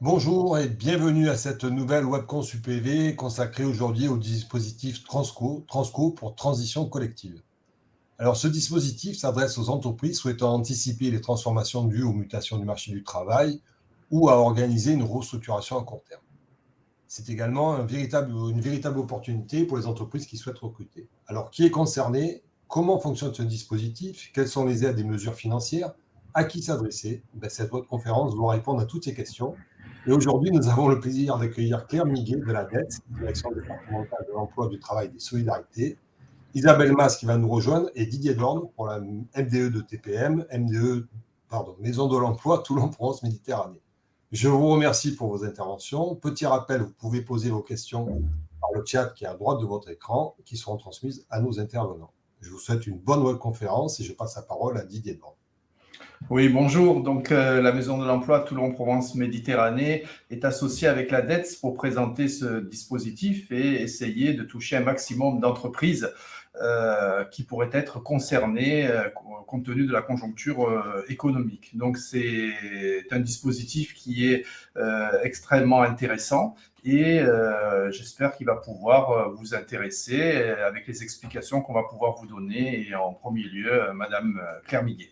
Bonjour et bienvenue à cette nouvelle webconf UPV consacrée aujourd'hui au dispositif Transco pour transition collective. Alors ce dispositif s'adresse aux entreprises souhaitant anticiper les transformations dues aux mutations du marché du travail ou à organiser une restructuration à court terme. C'est également une véritable opportunité pour les entreprises qui souhaitent recruter. Alors qui est concerné? Comment fonctionne ce dispositif? Quelles sont les aides et mesures financières? À qui s'adresser? Cette conférence doit répondre à toutes ces questions. Et aujourd'hui, nous avons le plaisir d'accueillir Claire Miguet de la DETS, Direction départementale de l'emploi, du travail et des solidarités, Isabelle Mas qui va nous rejoindre et Didier Dorn pour la MDE de TPM, Maison de l'Emploi, Toulon-Provence Méditerranée. Je vous remercie pour vos interventions. Petit rappel, vous pouvez poser vos questions par le chat qui est à droite de votre écran, qui seront transmises à nos intervenants. Je vous souhaite une bonne webconférence et je passe la parole à Didier Dorn. Oui, bonjour. Donc, la Maison de l'Emploi Toulon-Provence Méditerranée est associée avec la DETS pour présenter ce dispositif et essayer de toucher un maximum d'entreprises qui pourraient être concernées compte tenu de la conjoncture économique. Donc, c'est un dispositif qui est extrêmement intéressant et j'espère qu'il va pouvoir vous intéresser avec les explications qu'on va pouvoir vous donner et en premier lieu, Madame Claire Miguet.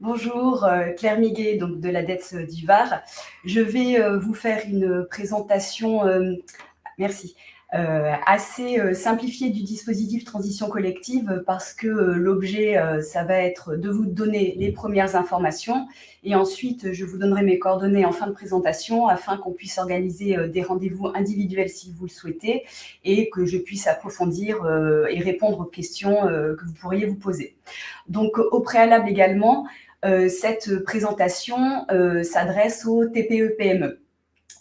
Bonjour, Claire Miguet, donc de la DETS du Var. Je vais vous faire une présentation, assez simplifiée du dispositif transition collective parce que l'objet, ça va être de vous donner les premières informations et ensuite je vous donnerai mes coordonnées en fin de présentation afin qu'on puisse organiser des rendez-vous individuels si vous le souhaitez et que je puisse approfondir et répondre aux questions que vous pourriez vous poser. Donc au préalable également, cette présentation s'adresse aux TPE-PME.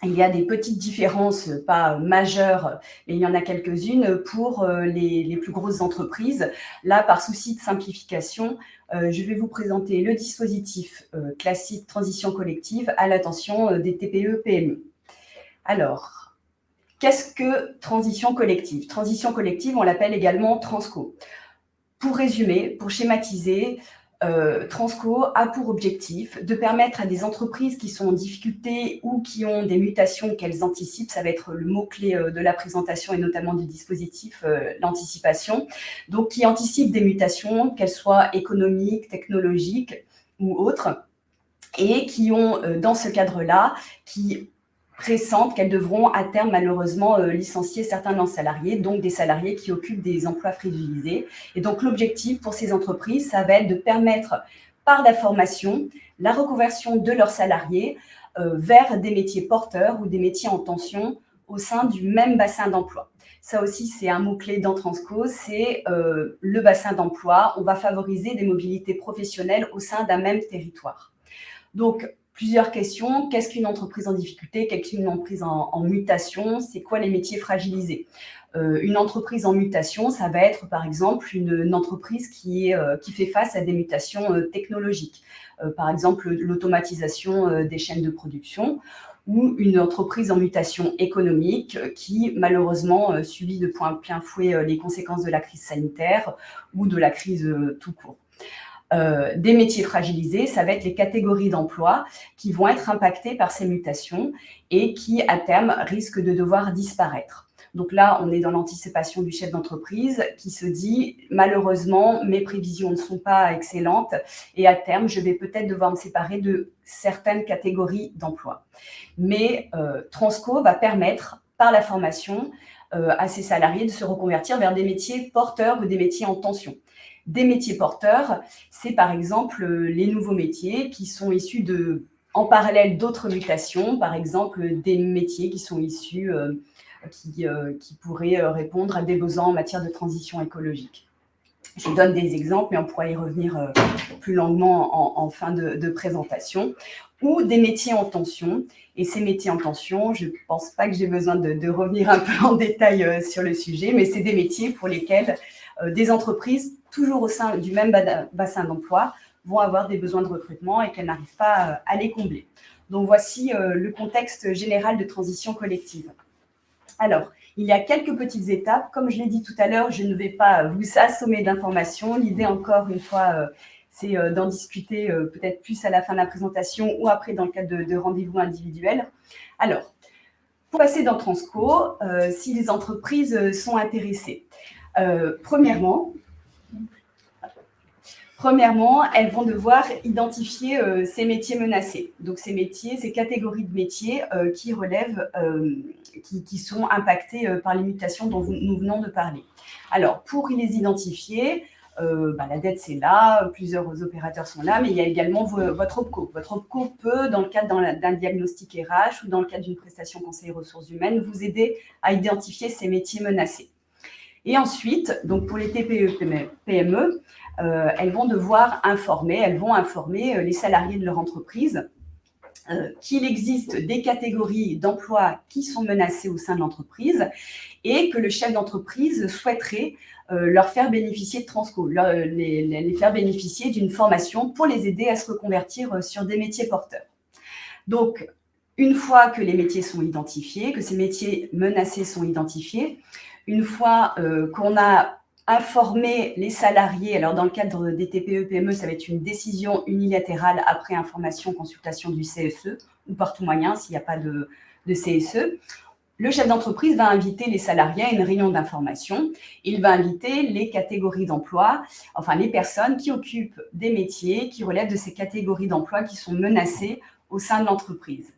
Il y a des petites différences, pas majeures, mais il y en a quelques-unes pour les plus grosses entreprises. Là, par souci de simplification, je vais vous présenter le dispositif classique transition collective à l'attention des TPE-PME. Alors, qu'est-ce que transition collective? Transition collective, on l'appelle également Transco. Pour résumer, pour schématiser, Transco a pour objectif de permettre à des entreprises qui sont en difficulté ou qui ont des mutations qu'elles anticipent, ça va être le mot-clé de la présentation et notamment du dispositif, l'anticipation, donc qui anticipent des mutations, qu'elles soient économiques, technologiques ou autres, et qui ont, dans ce cadre-là, qui pressentent qu'elles devront à terme malheureusement licencier certains de leurs salariés, donc des salariés qui occupent des emplois fragilisés. Et donc l'objectif pour ces entreprises, ça va être de permettre par la formation, la reconversion de leurs salariés vers des métiers porteurs ou des métiers en tension au sein du même bassin d'emploi. Ça aussi, c'est un mot-clé dans Transco, c'est le bassin d'emploi. On va favoriser des mobilités professionnelles au sein d'un même territoire. Donc, plusieurs questions. Qu'est-ce qu'une entreprise en difficulté? Qu'est-ce qu'une entreprise en mutation? C'est quoi les métiers fragilisés? Une entreprise en mutation, ça va être par exemple une entreprise qui fait face à des mutations technologiques. Par exemple, l'automatisation des chaînes de production ou une entreprise en mutation économique qui malheureusement subit de plein fouet les conséquences de la crise sanitaire ou de la crise tout court. Des métiers fragilisés, ça va être les catégories d'emploi qui vont être impactées par ces mutations et qui, à terme, risquent de devoir disparaître. Donc là, on est dans l'anticipation du chef d'entreprise qui se dit « Malheureusement, mes prévisions ne sont pas excellentes et à terme, je vais peut-être devoir me séparer de certaines catégories d'emploi. » Mais Transco va permettre, par la formation, à ses salariés de se reconvertir vers des métiers porteurs ou des métiers en tension. Des métiers porteurs, c'est par exemple les nouveaux métiers qui sont issus en parallèle d'autres mutations, par exemple des métiers qui sont issus, qui pourraient répondre à des besoins en matière de transition écologique. Je donne des exemples, mais on pourra y revenir plus longuement en fin de présentation. Ou des métiers en tension. Et ces métiers en tension, je ne pense pas que j'ai besoin de revenir un peu en détail sur le sujet, mais c'est des métiers pour lesquels des entreprises, toujours au sein du même bassin d'emploi, vont avoir des besoins de recrutement et qu'elles n'arrivent pas à les combler. Donc voici le contexte général de transition collective. Alors, il y a quelques petites étapes. Comme je l'ai dit tout à l'heure, je ne vais pas vous assommer d'informations. L'idée, encore une fois, c'est d'en discuter peut-être plus à la fin de la présentation ou après dans le cadre de rendez-vous individuels. Alors, pour passer dans Transco, si les entreprises sont intéressées, premièrement, elles vont devoir identifier ces métiers menacés. Donc, ces métiers, ces catégories de métiers qui relèvent, qui sont impactés par les mutations dont nous venons de parler. Alors, pour les identifier, la DETS c'est là, plusieurs opérateurs sont là, mais il y a également votre OPCO. Votre OPCO peut, dans le cadre d'un diagnostic RH ou dans le cadre d'une prestation conseiller ressources humaines, vous aider à identifier ces métiers menacés. Et ensuite, donc pour les TPE-PME, elles vont devoir informer les salariés de leur entreprise qu'il existe des catégories d'emplois qui sont menacées au sein de l'entreprise et que le chef d'entreprise souhaiterait leur faire bénéficier de Transco, les faire bénéficier d'une formation pour les aider à se reconvertir sur des métiers porteurs. Donc, une fois que les métiers sont identifiés, que ces métiers menacés sont identifiés, une fois qu'on a informé les salariés, alors dans le cadre des TPE-PME, ça va être une décision unilatérale après information, consultation du CSE ou par tout moyen s'il n'y a pas de CSE. Le chef d'entreprise va inviter les salariés à une réunion d'information. Il va inviter les catégories d'emploi, enfin les personnes qui occupent des métiers qui relèvent de ces catégories d'emploi qui sont menacées au sein de l'entreprise.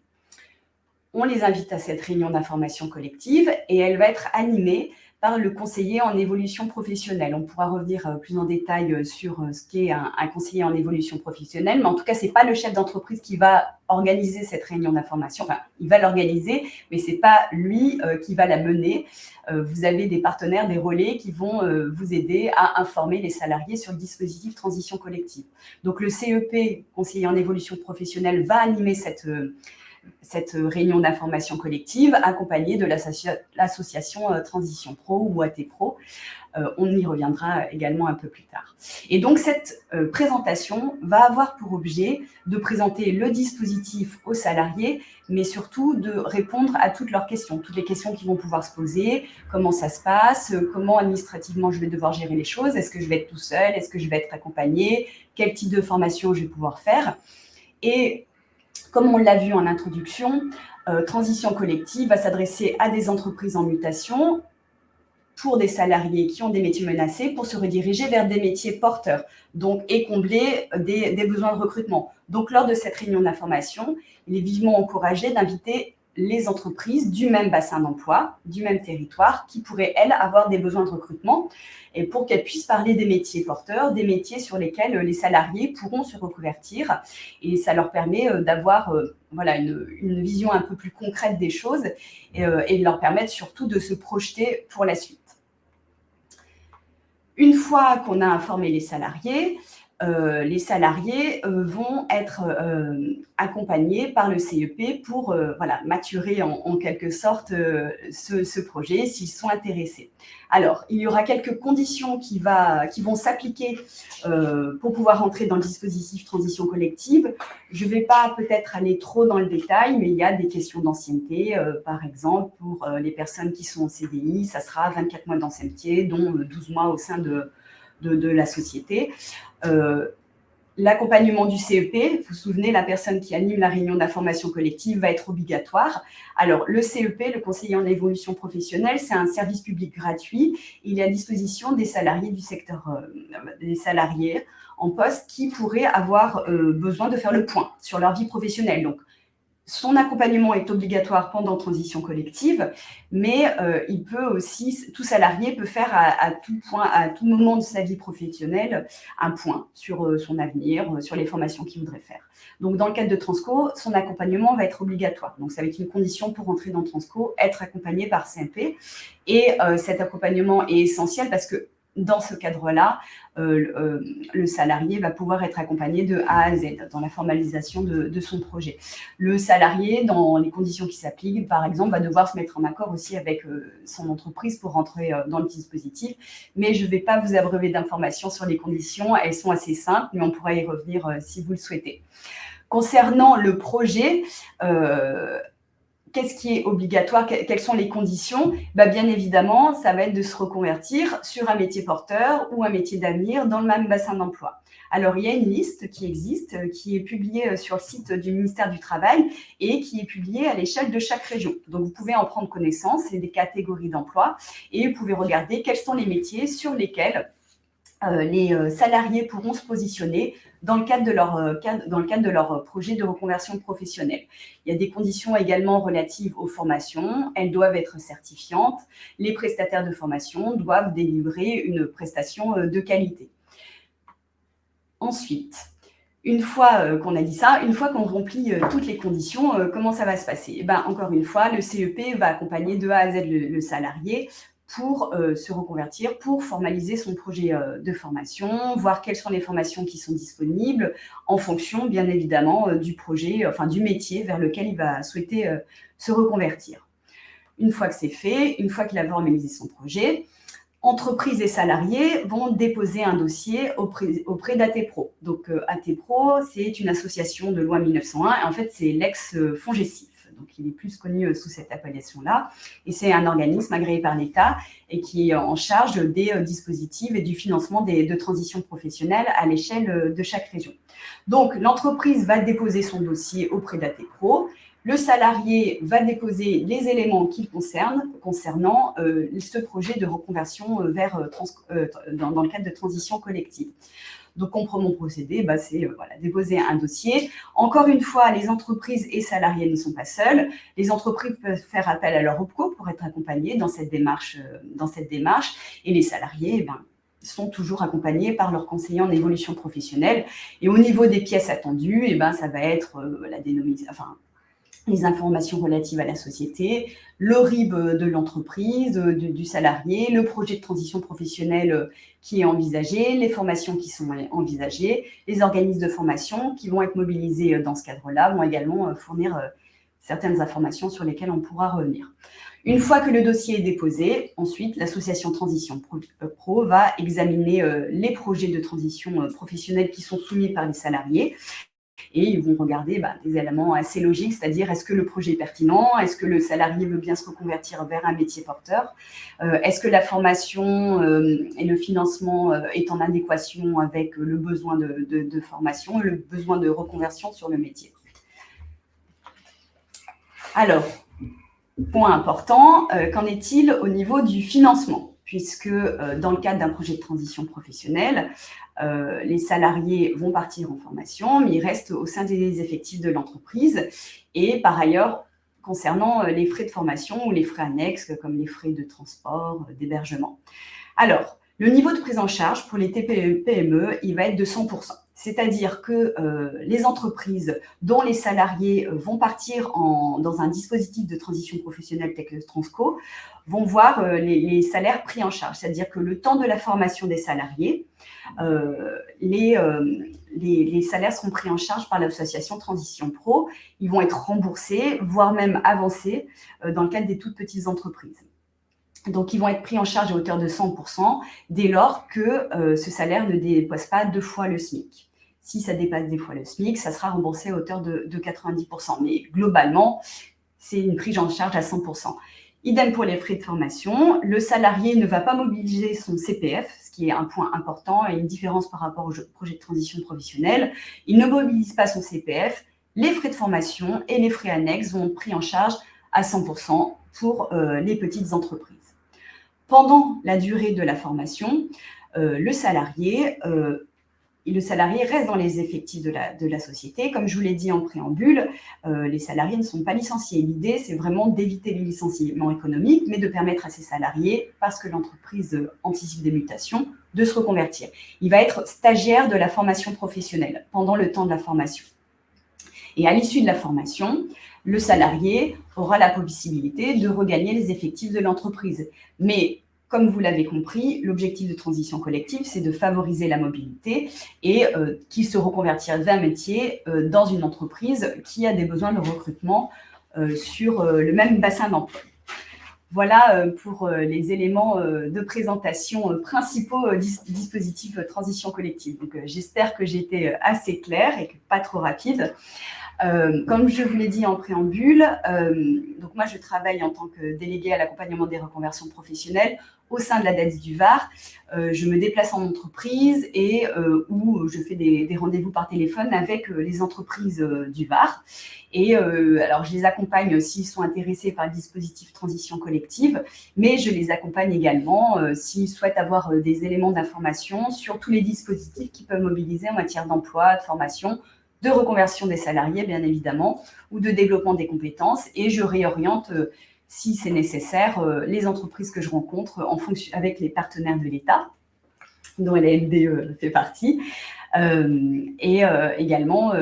On les invite à cette réunion d'information collective et elle va être animée par le conseiller en évolution professionnelle. On pourra revenir plus en détail sur ce qu'est un conseiller en évolution professionnelle, mais en tout cas, ce n'est pas le chef d'entreprise qui va organiser cette réunion d'information. Enfin, il va l'organiser, mais ce n'est pas lui qui va la mener. Vous avez des partenaires, des relais qui vont vous aider à informer les salariés sur le dispositif transition collective. Donc, le CEP, conseiller en évolution professionnelle, va animer cette réunion d'information collective accompagnée de l'association Transition Pro ou AT Pro. On y reviendra également un peu plus tard. Et donc, cette présentation va avoir pour objet de présenter le dispositif aux salariés, mais surtout de répondre à toutes leurs questions, toutes les questions qui vont pouvoir se poser, comment ça se passe, comment administrativement je vais devoir gérer les choses, est-ce que je vais être tout seul, est-ce que je vais être accompagné, quel type de formation je vais pouvoir faire. Et comme on l'a vu en introduction, Transition collective va s'adresser à des entreprises en mutation pour des salariés qui ont des métiers menacés pour se rediriger vers des métiers porteurs donc, et combler des besoins de recrutement. Donc, lors de cette réunion d'information, il est vivement encouragé d'inviter les entreprises du même bassin d'emploi, du même territoire, qui pourraient, elles, avoir des besoins de recrutement et pour qu'elles puissent parler des métiers porteurs, des métiers sur lesquels les salariés pourront se reconvertir. Et ça leur permet d'avoir une vision un peu plus concrète des choses et leur permettre surtout de se projeter pour la suite. Une fois qu'on a informé les salariés vont être accompagnés par le CEP pour maturer en quelque sorte ce projet s'ils sont intéressés. Alors, il y aura quelques conditions qui vont s'appliquer pour pouvoir entrer dans le dispositif transition collective. Je ne vais pas peut-être aller trop dans le détail, mais il y a des questions d'ancienneté. Par exemple, pour les personnes qui sont en CDI, ça sera 24 mois d'ancienneté, dont 12 mois au sein de la société. L'accompagnement du CEP, vous vous souvenez, la personne qui anime la réunion d'information collective va être obligatoire. Alors, le CEP, le conseiller en évolution professionnelle, c'est un service public gratuit. Il est à disposition des salariés du secteur, des salariés en poste qui pourraient avoir besoin de faire le point sur leur vie professionnelle. Donc, son accompagnement est obligatoire pendant transition collective, mais il peut aussi, tout salarié peut faire à tout moment de sa vie professionnelle un point sur son avenir, sur les formations qu'il voudrait faire. Donc, dans le cadre de Transco, son accompagnement va être obligatoire. Donc, ça va être une condition pour entrer dans Transco, être accompagné par CMP. Et cet accompagnement est essentiel parce que dans ce cadre-là, le salarié va pouvoir être accompagné de A à Z dans la formalisation de son projet. Le salarié, dans les conditions qui s'appliquent, par exemple, va devoir se mettre en accord aussi avec son entreprise pour rentrer dans le dispositif. Mais je ne vais pas vous abreuver d'informations sur les conditions. Elles sont assez simples, mais on pourra y revenir si vous le souhaitez. Concernant le projet, qu'est-ce qui est obligatoire? Quelles sont les conditions? Bien évidemment, ça va être de se reconvertir sur un métier porteur ou un métier d'avenir dans le même bassin d'emploi. Alors, il y a une liste qui existe, qui est publiée sur le site du ministère du Travail et qui est publiée à l'échelle de chaque région. Donc, vous pouvez en prendre connaissance, c'est des catégories d'emploi et vous pouvez regarder quels sont les métiers sur lesquels les salariés pourront se positionner dans le cadre de leur projet de reconversion professionnelle. Il y a des conditions également relatives aux formations. Elles doivent être certifiantes. Les prestataires de formation doivent délivrer une prestation de qualité. Ensuite, une fois qu'on a dit ça, une fois qu'on remplit toutes les conditions, comment ça va se passer? Encore une fois, le CEP va accompagner de A à Z le salarié pour se reconvertir, pour formaliser son projet de formation, voir quelles sont les formations qui sont disponibles en fonction, bien évidemment, du projet, du métier vers lequel il va souhaiter se reconvertir. Une fois que c'est fait, une fois qu'il a formalisé son projet, entreprises et salariés vont déposer un dossier auprès d'ATPRO. Donc, ATPRO, c'est une association de loi 1901 et en fait, c'est l'ex-FONGECIF. Donc, il est plus connu sous cette appellation-là. Et c'est un organisme agréé par l'État et qui est en charge des dispositifs et du financement de transition professionnelle à l'échelle de chaque région. Donc, l'entreprise va déposer son dossier auprès d'ATPRO. Le salarié va déposer les éléments qu'il concernant ce projet de reconversion dans le cadre de transition collective. Donc, comment procéder? C'est déposer un dossier. Encore une fois, les entreprises et salariés ne sont pas seuls. Les entreprises peuvent faire appel à leur OPCO pour être accompagnés dans cette démarche. Et les salariés, sont toujours accompagnés par leurs conseillers en évolution professionnelle. Et au niveau des pièces attendues, ça va être la dénomination, les informations relatives à la société, le RIB de l'entreprise, du salarié, le projet de transition professionnelle qui est envisagé, les formations qui sont envisagées, les organismes de formation qui vont être mobilisés dans ce cadre-là vont également fournir certaines informations sur lesquelles on pourra revenir. Une fois que le dossier est déposé, ensuite, l'association Transition Pro va examiner les projets de transition professionnelle qui sont soumis par les salariés. Et ils vont regarder des éléments assez logiques, c'est-à-dire est-ce que le projet est pertinent, est-ce que le salarié veut bien se reconvertir vers un métier porteur, est-ce que la formation et le financement est en adéquation avec le besoin de formation et le besoin de reconversion sur le métier. Alors, point important, qu'en est-il au niveau du financement? Puisque dans le cadre d'un projet de transition professionnelle, les salariés vont partir en formation, mais ils restent au sein des effectifs de l'entreprise. Et par ailleurs, concernant les frais de formation ou les frais annexes, comme les frais de transport, d'hébergement. Alors, le niveau de prise en charge pour les TPE-PME, il va être de 100%. C'est-à-dire que les entreprises dont les salariés vont partir dans un dispositif de transition professionnelle tel que Transco vont voir les salaires pris en charge. C'est-à-dire que le temps de la formation des salariés, les salaires seront pris en charge par l'association Transition Pro. Ils vont être remboursés, voire même avancés dans le cadre des toutes petites entreprises. Donc, ils vont être pris en charge à hauteur de 100% dès lors que ce salaire ne dépasse pas 2 fois le SMIC. Si ça dépasse 2 fois le SMIC, ça sera remboursé à hauteur de 90%. Mais globalement, c'est une prise en charge à 100%. Idem pour les frais de formation. Le salarié ne va pas mobiliser son CPF, ce qui est un point important et une différence par rapport au projet de transition professionnelle. Il ne mobilise pas son CPF. Les frais de formation et les frais annexes vont être pris en charge à 100% pour les petites entreprises. Pendant la durée de la formation, le salarié reste dans les effectifs de la société. Comme je vous l'ai dit en préambule, les salariés ne sont pas licenciés. L'idée, c'est vraiment d'éviter les licenciements économiques, mais de permettre à ces salariés, parce que l'entreprise anticipe des mutations, de se reconvertir. Il va être stagiaire de la formation professionnelle pendant le temps de la formation. Et à l'issue de la formation, le salarié aura la possibilité de regagner les effectifs de l'entreprise. Mais comme vous l'avez compris, l'objectif de transition collective, c'est de favoriser la mobilité et qu'il se reconvertira vers un métier dans une entreprise qui a des besoins de recrutement sur le même bassin d'emploi. Voilà pour les éléments de présentation principaux du dispositif transition collective. Donc, j'espère que j'ai été assez claire et que pas trop rapide. Comme je vous l'ai dit en préambule, donc moi je travaille en tant que déléguée à l'accompagnement des reconversions professionnelles au sein de la DETS du Var. Je me déplace en entreprise et où je fais des rendez-vous par téléphone avec les entreprises du Var. Et alors, je les accompagne s'ils sont intéressés par le dispositif transition collective, mais je les accompagne également s'ils souhaitent avoir des éléments d'information sur tous les dispositifs qu'ils peuvent mobiliser en matière d'emploi, de formation, de reconversion des salariés, bien évidemment, ou de développement des compétences. Et je réoriente, si c'est nécessaire, les entreprises que je rencontre en fonction, avec les partenaires de l'État, dont la LDE fait partie. Également,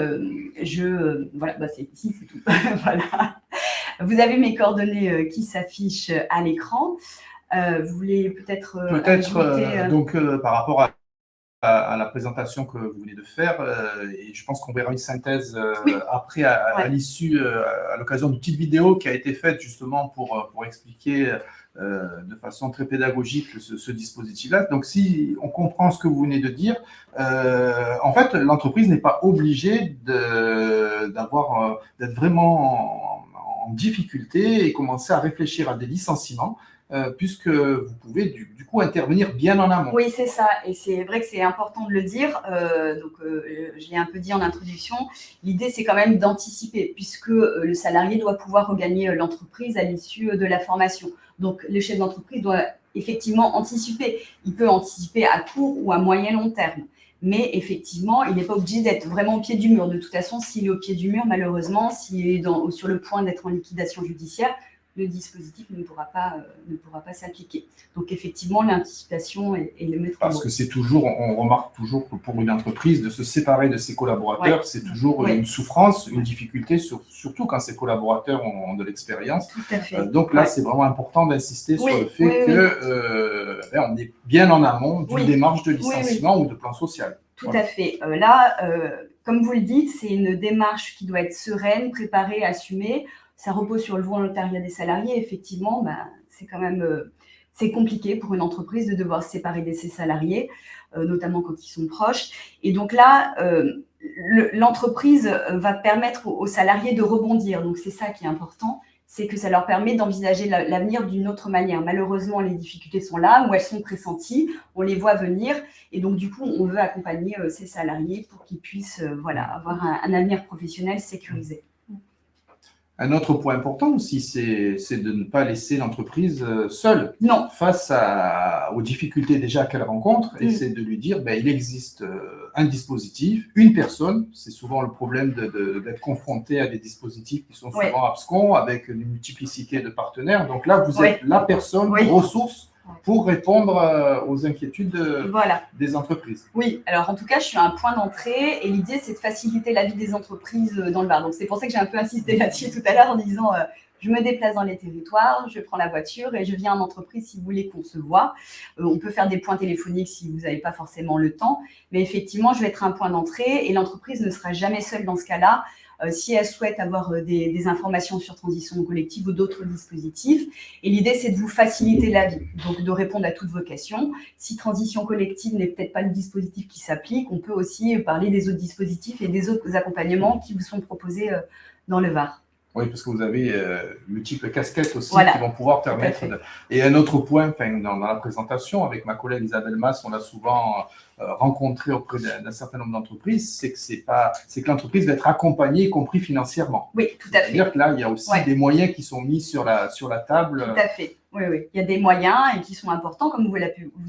voilà, c'est ici, c'est tout. Voilà. Vous avez mes coordonnées qui s'affichent à l'écran. Vous voulez peut-être donc par rapport à la présentation que vous venez de faire, et je pense qu'on verra une synthèse après, à l'issue, à l'occasion d'une petite vidéo qui a été faite justement pour expliquer de façon très pédagogique ce dispositif-là. Donc, si on comprend ce que vous venez de dire, en fait, l'entreprise n'est pas obligée d'être vraiment en difficulté et commencer à réfléchir à des licenciements, puisque vous pouvez du coup intervenir bien en amont. Oui, c'est ça. Et c'est vrai que c'est important de le dire. Je l'ai un peu dit en introduction. L'idée, c'est quand même d'anticiper, puisque le salarié doit pouvoir regagner l'entreprise à l'issue de la formation. Donc, le chef d'entreprise doit effectivement anticiper. Il peut anticiper à court ou à moyen long terme. Mais effectivement, il n'est pas obligé d'être vraiment au pied du mur. De toute façon, s'il est au pied du mur, malheureusement, s'il est sur le point d'être en liquidation judiciaire, le dispositif ne pourra pas s'appliquer. Donc, effectivement, l'anticipation est le maître mot. Parce que c'est toujours, on remarque toujours que pour une entreprise, de se séparer de ses collaborateurs, c'est toujours une souffrance, une difficulté, surtout quand ses collaborateurs ont de l'expérience. Tout à fait. Donc là, c'est vraiment important d'insister sur le fait qu'on est bien en amont d'une démarche de licenciement ou de plan social. Tout à fait. Là, comme vous le dites, c'est une démarche qui doit être sereine, préparée, assumée. Ça repose sur le volontariat des salariés. Effectivement, c'est quand même c'est compliqué pour une entreprise de devoir se séparer de ses salariés, notamment quand ils sont proches. Et donc là, l'entreprise va permettre aux salariés de rebondir. Donc c'est ça qui est important, c'est que ça leur permet d'envisager l'avenir d'une autre manière. Malheureusement, les difficultés sont là, où elles sont pressenties, on les voit venir. Et donc du coup, on veut accompagner ces salariés pour qu'ils puissent avoir un avenir professionnel sécurisé. Un autre point important aussi, c'est de ne pas laisser l'entreprise seule face aux difficultés déjà qu'elle rencontre, et c'est de lui dire, il existe un dispositif, une personne. C'est souvent le problème d'être confronté à des dispositifs qui sont souvent abscons, avec une multiplicité de partenaires. Donc là, vous êtes la personne ressource pour répondre aux inquiétudes des entreprises. Oui, alors en tout cas, je suis un point d'entrée et l'idée, c'est de faciliter la vie des entreprises dans le Var. Donc c'est pour ça que j'ai un peu insisté là-dessus tout à l'heure en disant je me déplace dans les territoires, je prends la voiture et je viens en entreprise si vous voulez qu'on se voit. On peut faire des points téléphoniques si vous n'avez pas forcément le temps, mais effectivement, je vais être un point d'entrée et l'entreprise ne sera jamais seule dans ce cas-là. Si elle souhaite avoir des informations sur transition collective ou d'autres dispositifs. Et l'idée, c'est de vous faciliter la vie, donc de répondre à toutes vos questions. Si transition collective n'est peut-être pas le dispositif qui s'applique, on peut aussi parler des autres dispositifs et des autres accompagnements qui vous sont proposés dans le Var. Oui, parce que vous avez multiples casquettes aussi qui vont pouvoir permettre. Et un autre point, dans la présentation, avec ma collègue Isabelle Mas, on l'a souvent rencontré auprès d'un certain nombre d'entreprises, c'est que l'entreprise va être accompagnée, y compris financièrement. Oui, tout à fait. C'est-à-dire que là, il y a aussi des moyens qui sont mis sur la table. Tout à fait. Oui. Il y a des moyens et qui sont importants, comme vous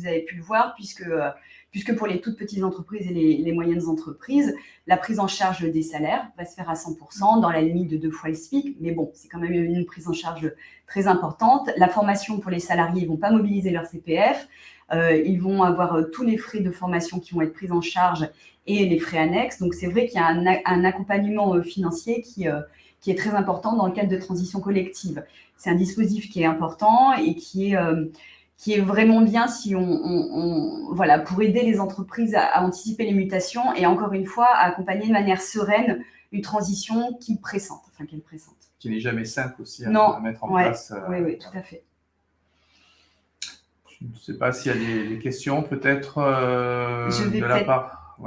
avez pu le voir, puisque pour les toutes petites entreprises et les moyennes entreprises, la prise en charge des salaires va se faire à 100% dans la limite de 2 fois le SMIC. Mais bon, c'est quand même une prise en charge très importante. La formation pour les salariés, ils ne vont pas mobiliser leur CPF. Ils vont avoir tous les frais de formation qui vont être pris en charge et les frais annexes. Donc, c'est vrai qu'il y a un accompagnement financier qui est très important dans le cadre de transition collective. C'est un dispositif qui est important et qui est vraiment bien si pour aider les entreprises à anticiper les mutations et encore une fois, à accompagner de manière sereine une transition qui est pressante. Qui n'est jamais simple aussi à mettre en place. Oui, tout à fait. Je ne sais pas s'il y a des questions peut-être de la part.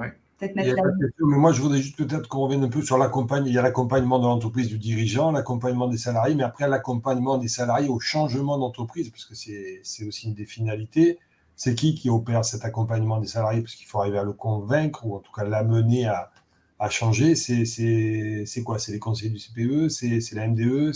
peut-être Il n'y mettre a pas de question, mais moi, je voudrais juste peut-être qu'on revienne un peu sur l'accompagnement. Il y a l'accompagnement de l'entreprise du dirigeant, l'accompagnement des salariés, mais après, l'accompagnement des salariés au changement d'entreprise, parce que c'est aussi une des finalités. C'est qui opère cet accompagnement des salariés? Parce qu'il faut arriver à le convaincre, ou en tout cas l'amener à changer. C'est quoi? C'est les conseillers du CPE? C'est la MDE?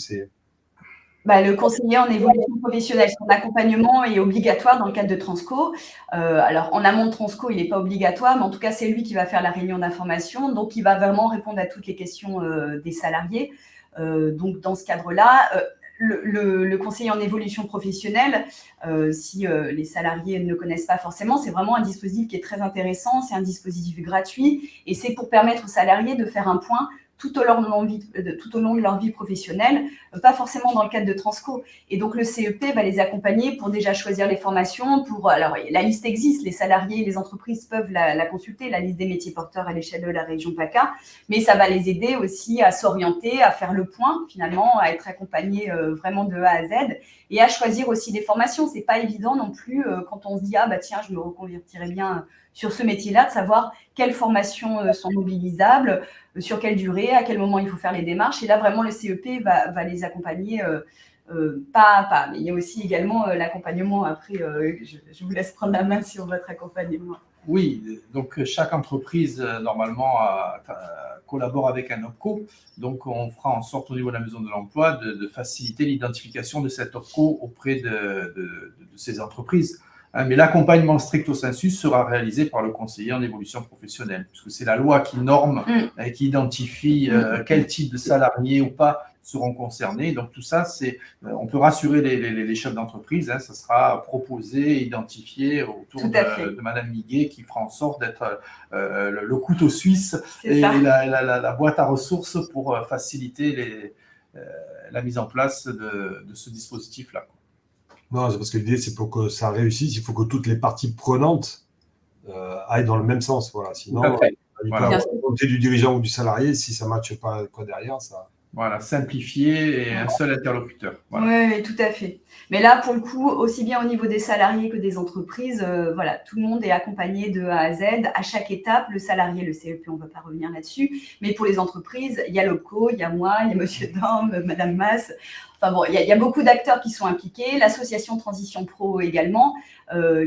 Le conseiller en évolution professionnelle, son accompagnement est obligatoire dans le cadre de Transco. Alors, en amont de Transco, il n'est pas obligatoire, mais en tout cas, c'est lui qui va faire la réunion d'information. Donc, il va vraiment répondre à toutes les questions des salariés. Donc, dans ce cadre-là, le conseiller en évolution professionnelle, si les salariés ne le connaissent pas forcément, c'est vraiment un dispositif qui est très intéressant. C'est un dispositif gratuit et c'est pour permettre aux salariés de faire un point tout au long de leur vie professionnelle, pas forcément dans le cadre de Transco. Et donc, le CEP va les accompagner pour déjà choisir les formations. Alors, la liste existe, les salariés et les entreprises peuvent la consulter, la liste des métiers porteurs à l'échelle de la région PACA, mais ça va les aider aussi à s'orienter, à faire le point, finalement, à être accompagnés vraiment de A à Z et à choisir aussi des formations. C'est pas évident non plus quand on se dit « Ah, tiens, je me reconvertirais bien sur ce métier-là », de savoir quelles formations sont mobilisables, sur quelle durée, à quel moment il faut faire les démarches. Et là, vraiment, le CEP va les accompagner pas à pas. Mais il y a aussi également l'accompagnement. Après, je vous laisse prendre la main sur votre accompagnement. Oui, donc chaque entreprise, normalement, collabore avec un OPCO. Donc, on fera en sorte, au niveau de la Maison de l'Emploi, de faciliter l'identification de cet OPCO auprès de ces entreprises. Mais l'accompagnement stricto sensu sera réalisé par le conseiller en évolution professionnelle, puisque c'est la loi qui norme et qui identifie quel type de salariés ou pas seront concernés. Donc tout ça, on peut rassurer les chefs d'entreprise, ça sera proposé, identifié autour de Madame Miguet, qui fera en sorte d'être le couteau suisse et la boîte à ressources pour faciliter la mise en place de ce dispositif-là. Non, c'est parce que l'idée, c'est pour que ça réussisse, il faut que toutes les parties prenantes aillent dans le même sens. Voilà. Sinon, il peut y avoir la volonté du dirigeant ou du salarié, si ça ne matche pas quoi derrière, ça. Voilà, simplifier et un seul interlocuteur. Voilà. Oui, tout à fait. Mais là, pour le coup, aussi bien au niveau des salariés que des entreprises, voilà, tout le monde est accompagné de A à Z. À chaque étape, le salarié, le CEP, on ne va pas revenir là-dessus. Mais pour les entreprises, il y a l'OPCO, il y a moi, il y a Monsieur Dorme, Madame Masse. Enfin bon, il y a beaucoup d'acteurs qui sont impliqués. L'association Transition Pro également,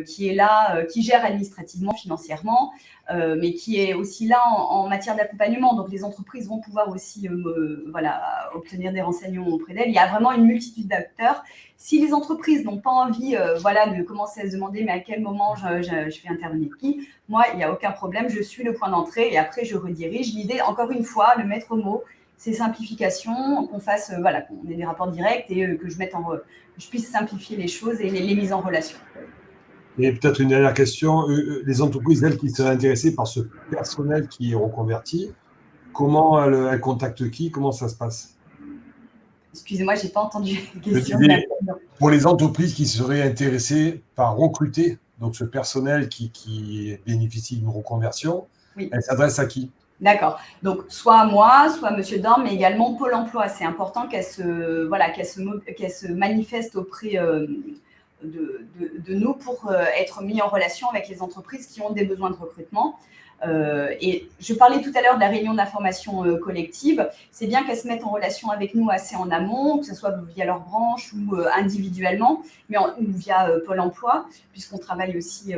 qui est là, qui gère administrativement, financièrement, mais qui est aussi là en matière d'accompagnement. Donc, les entreprises vont pouvoir aussi obtenir des renseignements auprès d'elles. Il y a vraiment une multitude d'acteurs. Si les entreprises n'ont pas envie de commencer à se demander mais à quel moment je fais intervenir qui, moi, il n'y a aucun problème. Je suis le point d'entrée et après, je redirige. L'idée, encore une fois, le maître mot, c'est simplification, qu'on fasse, qu'on ait des rapports directs et que je puisse simplifier les choses et les mises en relation. Et peut-être une dernière question, les entreprises, elles, qui seraient intéressées par ce personnel qui est reconverti, comment elles contactent qui? Comment ça se passe? Excusez-moi, je n'ai pas entendu la question. Pour les entreprises qui seraient intéressées par recruter donc ce personnel qui bénéficie d'une reconversion, elles s'adressent à qui? D'accord. Donc, soit à moi, soit à Monsieur Dorme, mais également Pôle emploi. C'est important qu'elle se manifeste auprès de nous pour être mis en relation avec les entreprises qui ont des besoins de recrutement. Et je parlais tout à l'heure de la réunion d'information collective. C'est bien qu'elles se mettent en relation avec nous assez en amont, que ce soit via leur branche ou individuellement, ou via Pôle emploi, puisqu'on travaille aussi,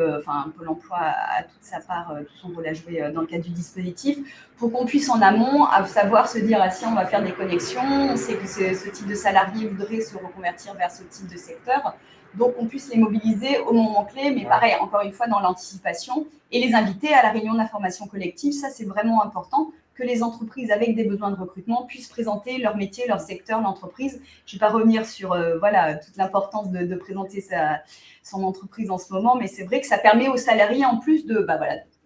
Pôle emploi a toute sa part, tout son rôle à jouer dans le cadre du dispositif, pour qu'on puisse en amont savoir se dire, si on va faire des connexions, on sait que ce type de salarié voudrait se reconvertir vers ce type de secteur. Donc, on puisse les mobiliser au moment clé, mais pareil, encore une fois, dans l'anticipation, et les inviter à la réunion d'information collective. Ça, c'est vraiment important, que les entreprises avec des besoins de recrutement puissent présenter leur métier, leur secteur, l'entreprise. Je ne vais pas revenir sur toute l'importance de présenter son entreprise en ce moment, mais c'est vrai que ça permet aux salariés, en plus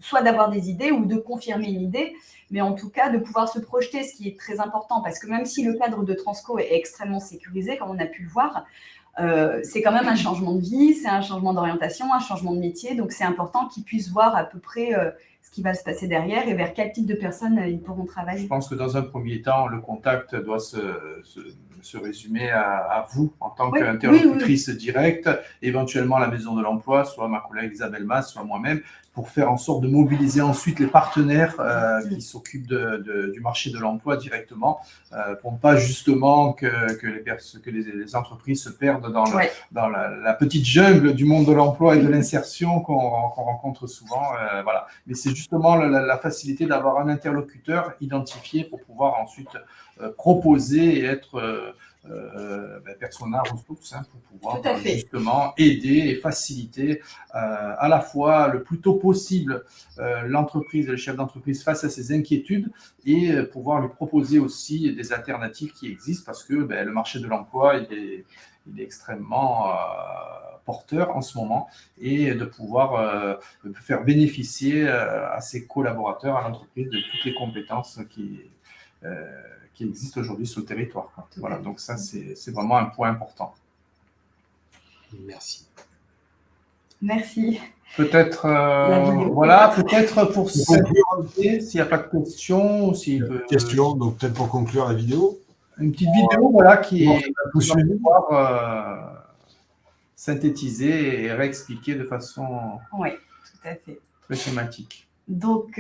soit d'avoir des idées ou de confirmer une idée, mais en tout cas de pouvoir se projeter, ce qui est très important, parce que même si le cadre de Transco est extrêmement sécurisé, comme on a pu le voir, c'est quand même un changement de vie, c'est un changement d'orientation, un changement de métier, donc c'est important qu'ils puissent voir à peu près ce qui va se passer derrière et vers quel type de personnes ils pourront travailler. Je pense que dans un premier temps, le contact doit se résumer à vous en tant qu'interlocutrice directe, éventuellement la Maison de l'Emploi, soit ma collègue Isabelle Mas, soit moi-même, pour faire en sorte de mobiliser ensuite les partenaires qui s'occupent du marché de l'emploi directement, pour ne pas justement que les entreprises se perdent dans la petite jungle du monde de l'emploi et de l'insertion qu'on rencontre souvent. Voilà. Mais c'est justement la facilité d'avoir un interlocuteur identifié pour pouvoir ensuite proposer et être persona ressource pour pouvoir justement aider et faciliter à la fois le plus tôt possible l'entreprise et le chef d'entreprise face à ses inquiétudes et pouvoir lui proposer aussi des alternatives qui existent parce que le marché de l'emploi il est extrêmement porteur en ce moment et de pouvoir faire bénéficier à ses collaborateurs, à l'entreprise de toutes les compétences qui existent aujourd'hui sur le territoire. Voilà, donc ça, c'est vraiment un point important. Merci. Merci. Peut-être, voilà, peut-être pour s'il n'y a pas de questions. Question, donc peut-être pour conclure la vidéo. Une petite vidéo, voilà, qui va pouvoir synthétiser et réexpliquer de façon tout à fait. Très schématique. Donc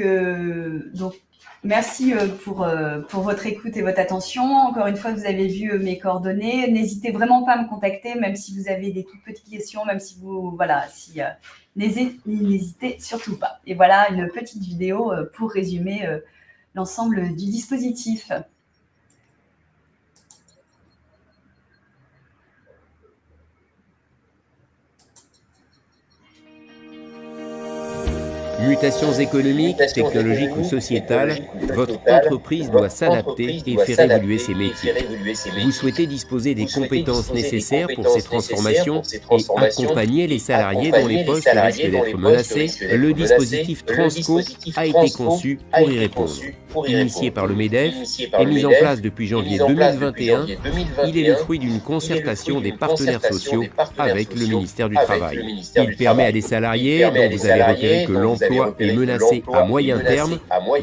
merci pour votre écoute et votre attention. Encore une fois, vous avez vu mes coordonnées. N'hésitez vraiment pas à me contacter, même si vous avez des toutes petites questions, même si n'hésitez surtout pas. Et voilà une petite vidéo pour résumer l'ensemble du dispositif. Mutations économiques, technologiques ou sociétales, votre entreprise doit s'adapter et faire évoluer ses métiers. Vous souhaitez disposer des compétences nécessaires pour ces transformations et accompagner les salariés dont les postes risquent d'être menacés. Le dispositif Transco a été conçu pour y répondre. Initié par le MEDEF et mis en place depuis janvier 2021, il est le fruit d'une concertation des partenaires sociaux avec le ministère du Travail. Il permet à des salariés dont vous avez repéré que l'emploi est menacé à moyen terme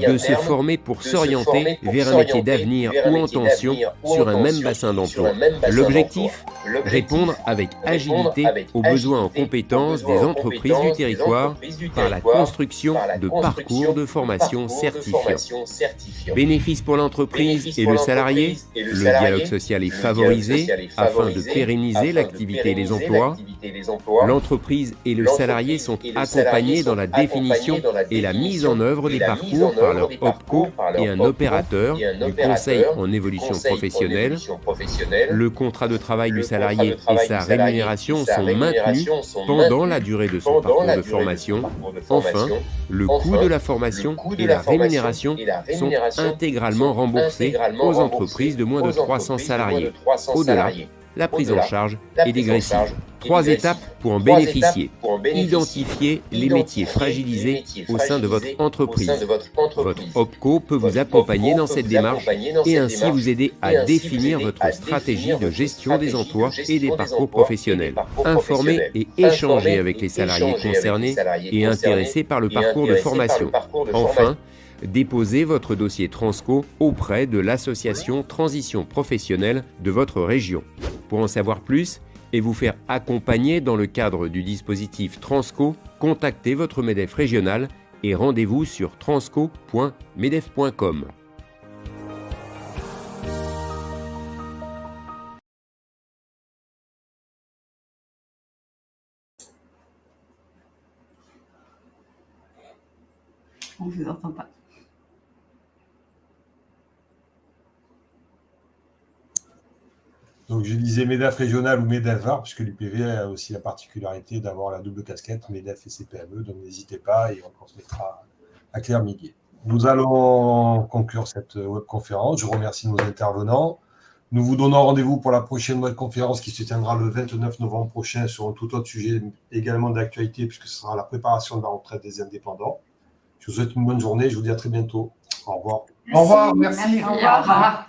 de se former pour s'orienter vers un métier d'avenir ou en tension sur un même bassin d'emploi. L'objectif ? Répondre avec agilité aux besoins en compétences des entreprises du territoire par la construction de parcours de formation certifiants. Bénéfice pour l'entreprise et le salarié, le dialogue social est favorisé afin de pérenniser l'activité et les emplois. L'entreprise et le salarié sont accompagnés dans la définition et la mise en œuvre des parcours par leur OPCO et un opérateur du conseil en évolution professionnelle. Le contrat de travail du salarié et sa rémunération sont maintenus pendant la durée de son parcours de formation. Enfin, le coût de la formation et la rémunération sont intégralement remboursés aux entreprises de moins de 300 salariés. Au-delà, la prise en charge est dégressive. 3 étapes pour en bénéficier. Identifier les métiers fragilisés au sein de votre entreprise. Votre OPCO peut vous accompagner dans cette démarche et ainsi vous aider à définir votre stratégie de gestion des emplois et des parcours professionnels. Informer et échanger avec les salariés concernés et intéressés par le parcours de formation. Enfin, déposez votre dossier Transco auprès de l'association Transition Professionnelle de votre région. Pour en savoir plus et vous faire accompagner dans le cadre du dispositif Transco, contactez votre MEDEF régional et rendez-vous sur transco.medef.com. On ne vous entend pas. Donc, je disais MEDEF régional ou MEDEF VAR, puisque l'UPV a aussi la particularité d'avoir la double casquette, MEDEF et CPME, donc n'hésitez pas et on transmettra à Claire Miguet. Nous allons conclure cette webconférence. Je remercie nos intervenants. Nous vous donnons rendez-vous pour la prochaine webconférence qui se tiendra le 29 novembre prochain sur un tout autre sujet également d'actualité, puisque ce sera la préparation de la retraite des indépendants. Je vous souhaite une bonne journée. Je vous dis à très bientôt. Au revoir. Au revoir, merci. Au revoir.